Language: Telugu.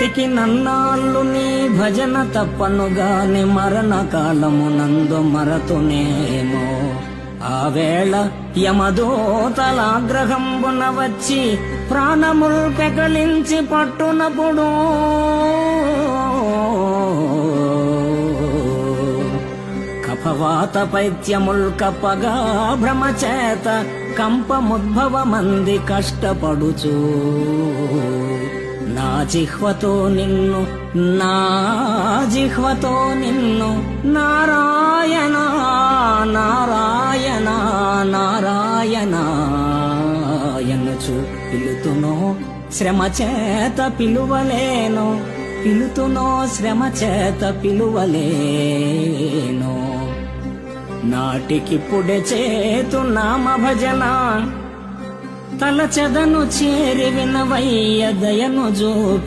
బ్రతికి నన్నాళ్ళు నీ భజన తప్పనుగాని మరణ కాలమునందు మరతునేమో. ఆ వేళ యమదూతలాగ్రహంబున వచ్చి ప్రాణముల్ పెకలించి పట్టునప్పుడు కఫవాత పైత్యముల్ కప్పగా భ్రమచేత కంపముద్భవమంది కష్టపడుచు నా జిహ్వతో నిన్ను నారాయణ నారాయణ నారాయణ ఎన్నుచు పిలుతునో శ్రమ చేత పిలువలేను, పిలుతునో శ్రమ చేత పిలువలేను. నాటికిప్పుడే చేతు నామ భజన తలచెదను చేరి వినవయ్య దయను జూపి